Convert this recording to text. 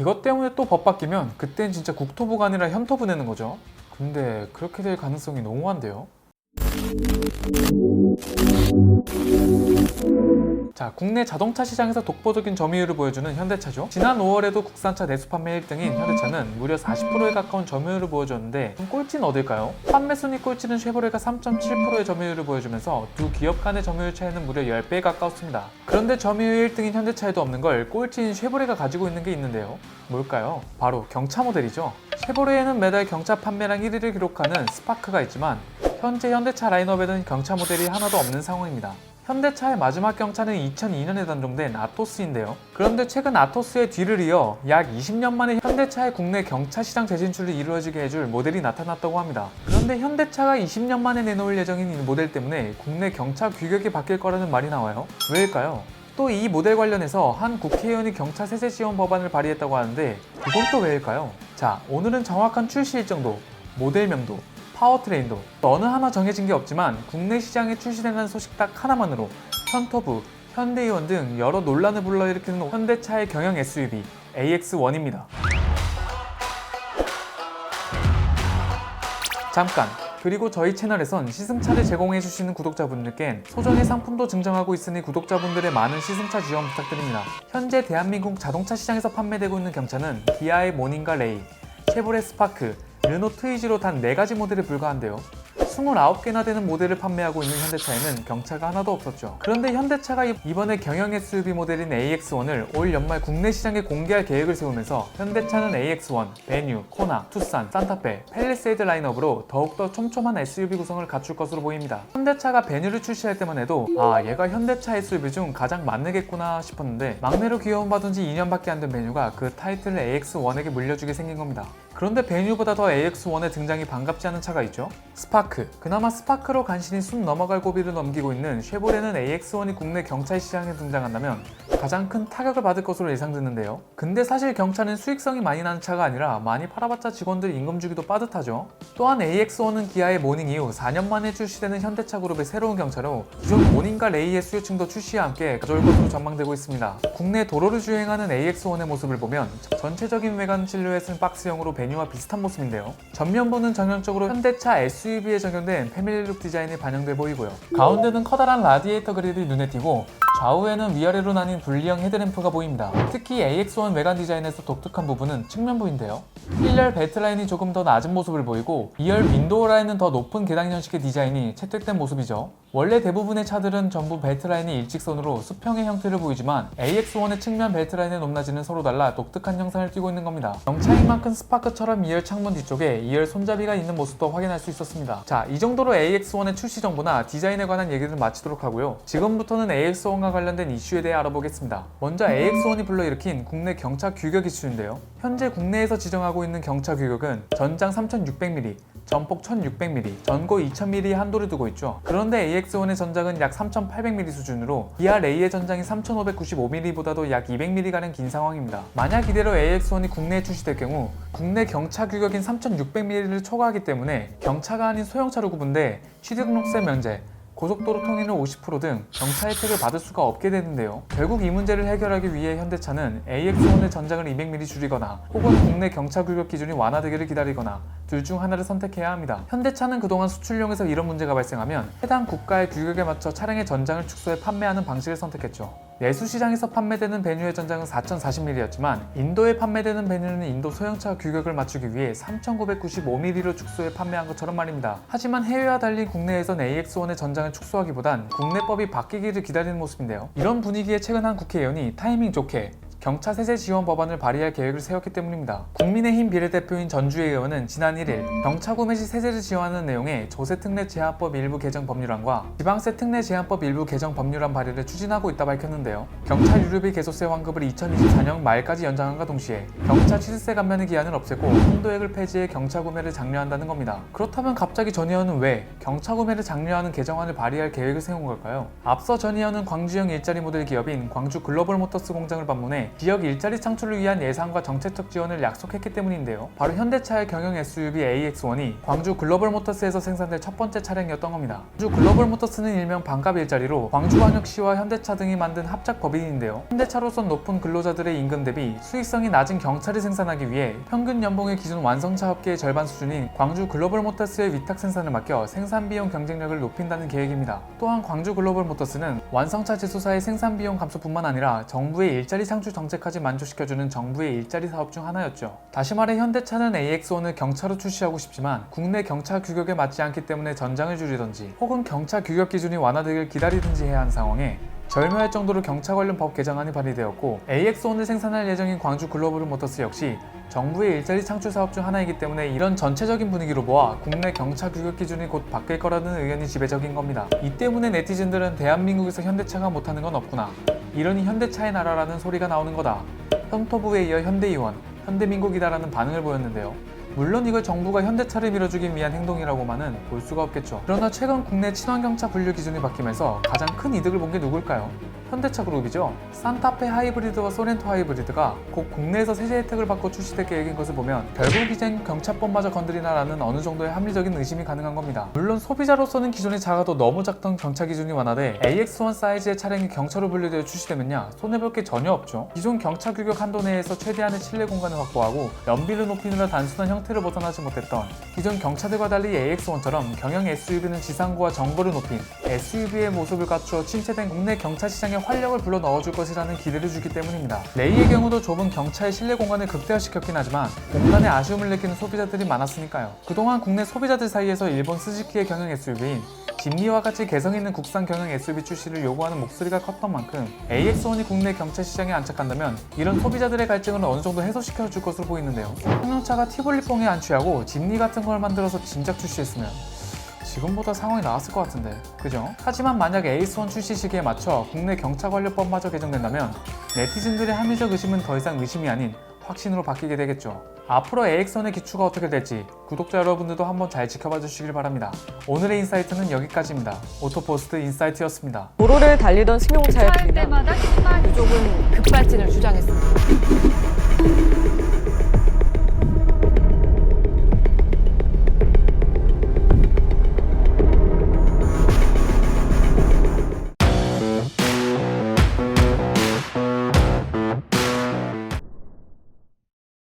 이것 때문에 또 법 바뀌면 그땐 진짜 국토부가 아니라 현토부 내는 거죠. 근데 그렇게 될 가능성이 너무한데요. 자, 국내 자동차 시장에서 독보적인 점유율을 보여주는 현대차죠. 지난 5월에도 국산차 내수 판매 1등인 현대차는 무려 40%에 가까운 점유율을 보여줬는데 꼴찌는 어딜까요? 판매 순위 꼴찌는 쉐보레가 3.7%의 점유율을 보여주면서 두 기업 간의 점유율 차이는 무려 10배에 가까웠습니다. 그런데 점유율 1등인 현대차에도 없는 걸 꼴찌인 쉐보레가 가지고 있는 게 있는데요. 뭘까요? 바로 경차 모델이죠. 쉐보레에는 매달 경차 판매량 1위를 기록하는 스파크가 있지만 현재 현대차 라인업에는 경차 모델이 하나도 없는 상황입니다. 현대차의 마지막 경차는 2002년에 단종된 아토스인데요. 그런데 최근 아토스의 뒤를 이어 약 20년 만에 현대차의 국내 경차 시장 재진출이 이루어지게 해줄 모델이 나타났다고 합니다. 그런데 현대차가 20년 만에 내놓을 예정인 이 모델 때문에 국내 경차 규격이 바뀔 거라는 말이 나와요. 왜일까요? 또 이 모델 관련해서 한 국회의원이 경차 세제 지원 법안을 발의했다고 하는데 이건 또 왜일까요? 자, 오늘은 정확한 출시 일정도, 모델명도, 파워트레인도 어느 하나 정해진 게 없지만 국내 시장에 출시된다는 소식 딱 하나만으로 현토부, 현대이원 등 여러 논란을 불러일으키는 현대차의 경영 SUV AX1입니다. 잠깐! 그리고 저희 채널에선 시승차를 제공해주시는 구독자분들께는 소정의 상품도 증정하고 있으니 구독자분들의 많은 시승차 지원 부탁드립니다. 현재 대한민국 자동차 시장에서 판매되고 있는 경차는 기아의 모닝과 레이, 쉐보레 스파크, 르노 트위지로 단 4가지 모델에 불과한데요. 29개나 되는 모델을 판매하고 있는 현대차에는 경차가 하나도 없었죠. 그런데 현대차가 이번에 경영 SUV 모델인 AX1을 올 연말 국내 시장에 공개할 계획을 세우면서 현대차는 AX1, 베뉴, 코나, 투싼, 산타페, 팰리세이드 라인업으로 더욱더 촘촘한 SUV 구성을 갖출 것으로 보입니다. 현대차가 베뉴를 출시할 때만 해도 얘가 현대차 SUV 중 가장 만내겠구나 싶었는데 막내로 귀여움받은 지 2년밖에 안 된 베뉴가 그 타이틀을 AX1에게 물려주게 생긴 겁니다. 그런데 베뉴보다 더 AX1의 등장이 반갑지 않은 차가 있죠? 스파크. 그나마 스파크로 간신히 숨 넘어갈 고비를 넘기고 있는 쉐보레는 AX1이 국내 경차 시장에 등장한다면 가장 큰 타격을 받을 것으로 예상되는데요. 근데 사실 경차는 수익성이 많이 나는 차가 아니라 많이 팔아봤자 직원들 임금 주기도 빠듯하죠. 또한 AX1은 기아의 모닝 이후 4년 만에 출시되는 현대차 그룹의 새로운 경차로 기존 모닝과 레이의 수요층도 출시와 함께 가져올 것으로 전망되고 있습니다. 국내 도로를 주행하는 AX1의 모습을 보면 전체적인 외관 실루엣은 박스형으로 베뉴와 비슷한 모습인데요. 전면부는 전형적으로 현대차 SUV에 적용된 패밀리룩 디자인이 반영돼 보이고요. 가운데는 커다란 라디에이터 그릴이 눈에 띄고 좌우에는 위아래로 나뉜 분리형 헤드램프가 보입니다. 특히 AX1 외관 디자인에서 독특한 부분은 측면부인데요. 1열 벨트 라인이 조금 더 낮은 모습을 보이고 2열 윈도우 라인은 더 높은 계단 형식의 디자인이 채택된 모습이죠. 원래 대부분의 차들은 전부 벨트 라인이 일직선으로 수평의 형태를 보이지만 AX1의 측면 벨트 라인의 높낮이는 서로 달라 독특한 형상을 띠고 있는 겁니다. 경차인 만큼 스파크처럼 2열 창문 뒤쪽에 2열 손잡이가 있는 모습도 확인할 수 있었습니다. 자, 이 정도로 AX1의 출시 정보나 디자인에 관한 얘기를 마치도록 하고요. 지금부터는 AX1과 관련된 이슈에 대해 알아보겠습니다. 먼저 AX1이 불러일으킨 국내 경차 규격 이슈인데요. 현재 국내에서 지정하고 있는 경차 규격은 전장 3600mm, 전폭 1600mm, 전고 2000mm 한도를 두고 있죠. 그런데 AX1의 전장은 약 3800mm 수준으로 기아 레이의 전장이 3595mm보다도 약 200mm가량 긴 상황입니다. 만약 이대로 AX1이 국내에 출시될 경우 국내 경차 규격인 3600mm를 초과하기 때문에 경차가 아닌 소형차로 구분돼 취등록세 면제, 고속도로 통행료 50% 등 경차 혜택을 받을 수가 없게 되는데요. 결국 이 문제를 해결하기 위해 현대차는 AX1의 전장을 200mm 줄이거나 혹은 국내 경차 규격 기준이 완화되기를 기다리거나 둘 중 하나를 선택해야 합니다. 현대차는 그동안 수출용에서 이런 문제가 발생하면 해당 국가의 규격에 맞춰 차량의 전장을 축소해 판매하는 방식을 선택했죠. 내수 시장에서 판매되는 베뉴의 전장은 4040mm였지만 인도에 판매되는 베뉴는 인도 소형차 규격을 맞추기 위해 3995mm로 축소해 판매한 것처럼 말입니다. 하지만 해외와 달리 국내에선 AX1의 전장을 축소하기보단 국내법이 바뀌기를 기다리는 모습인데요. 이런 분위기에 최근 한 국회의원이 타이밍 좋게 경차 세제 지원 법안을 발의할 계획을 세웠기 때문입니다. 국민의힘 비례대표인 전주혜 의원은 지난 1일 경차 구매 시 세제를 지원하는 내용의 조세특례 제한법 일부 개정 법률안과 지방세 특례 제한법 일부 개정 법률안 발의를 추진하고 있다 밝혔는데요. 경차 유류비 개소세 환급을 2024년 말까지 연장함과 동시에 경차 취득세 감면의 기한을 없애고 한도액을 폐지해 경차 구매를 장려한다는 겁니다. 그렇다면 갑자기 전 의원은 왜 경차 구매를 장려하는 개정안을 발의할 계획을 세운 걸까요? 앞서 전 의원은 광주형 일자리 모델 기업인 광주 글로벌 모터스 공장을 방문해 통해 지역 일자리 창출을 위한 예산과 정책적 지원을 약속했기 때문인데요. 바로 현대차의 경영 SUV AX1이 광주 글로벌모터스에서 생산될 첫 번째 차량이었던 겁니다. 광주 글로벌모터스는 일명 반값 일자리로 광주광역시와 현대차 등이 만든 합작 법인인데요. 현대차로선 높은 근로자들의 임금 대비 수익성이 낮은 경차를 생산하기 위해 평균 연봉의 기준 완성차 업계의 절반 수준인 광주 글로벌모터스의 위탁 생산을 맡겨 생산 비용 경쟁력을 높인다는 계획입니다. 또한 광주 글로벌모터스는 완성차 제조사의 생산 비용 감소뿐만 아니라 정부의 일자리 창출 정책까지 만족시켜주는 정부의 일자리 사업 중 하나였죠. 다시 말해 현대차는 AX1을 경차로 출시하고 싶지만 국내 경차 규격에 맞지 않기 때문에 전장을 줄이던지 혹은 경차 규격 기준이 완화되길 기다리든지 해야 하는 상황에 절묘할 정도로 경차 관련 법 개정안이 발의되었고 AX1을 생산할 예정인 광주 글로벌모터스 역시 정부의 일자리 창출 사업 중 하나이기 때문에 이런 전체적인 분위기로 보아 국내 경차 규격 기준이 곧 바뀔 거라는 의견이 지배적인 겁니다. 이 때문에 네티즌들은 대한민국에서 현대차가 못하는 건 없구나, 이러니 현대차의 나라라는 소리가 나오는 거다, 현토부에 이어 현대이원, 현대민국이다라는 반응을 보였는데요. 물론 이걸 정부가 현대차를 밀어주기 위한 행동이라고만은 볼 수가 없겠죠. 그러나 최근 국내 친환경차 분류 기준이 바뀌면서 가장 큰 이득을 본 게 누굴까요? 현대차 그룹이죠. 산타페 하이브리드와 소렌토 하이브리드가 곧 국내에서 세제 혜택을 받고 출시될 계획인 것을 보면 결국 이젠 경차법마저 건드리나라는 어느 정도의 합리적인 의심이 가능한 겁니다. 물론 소비자로서는 기존에 작아도 너무 작던 경차 기준이 완화돼 AX1 사이즈의 차량이 경차로 분류되어 출시되면야 손해볼 게 전혀 없죠. 기존 경차 규격 한도 내에서 최대한의 실내 공간을 확보하고 연비를 높이느라 단순한 형태를 벗어나지 못했던 기존 경차들과 달리 AX1처럼 경영 SUV는 지상고와 정거를 높인 SUV의 모습을 갖추어 침체된 국내 경차 시장에 활력을 불러 넣어줄 것이라는 기대를 주기 때문입니다. 레이의 경우도 좁은 경차의 실내 공간을 극대화시켰긴 하지만 공간에 아쉬움을 느끼는 소비자들이 많았으니까요. 그동안 국내 소비자들 사이에서 일본 스즈키의 경영 SUV인 진미와 같이 개성 있는 국산 경영 SUV 출시를 요구하는 목소리가 컸던 만큼 AX1이 국내 경차 시장에 안착한다면 이런 소비자들의 갈증을 어느 정도 해소시켜 줄 것으로 보이는데요. 승용차가 티볼리뽕에 안 취하고 진미 같은 걸 만들어서 진작 출시했으면 지금보다 상황이 나았을 것 같은데, 그죠? 하지만 만약 AX1 출시 시기에 맞춰 국내 경차 관련법마저 개정된다면 네티즌들의 합리적 의심은 더 이상 의심이 아닌 확신으로 바뀌게 되겠죠. 앞으로 AX1의 기추가 어떻게 될지 구독자 여러분들도 한번 잘 지켜봐 주시길 바랍니다. 오늘의 인사이트는 여기까지입니다. 오토포스트 인사이트였습니다. 도로를 달리던 승용차에 할 비하면 때마다 심한 유족은 급발진을 주장했습니다.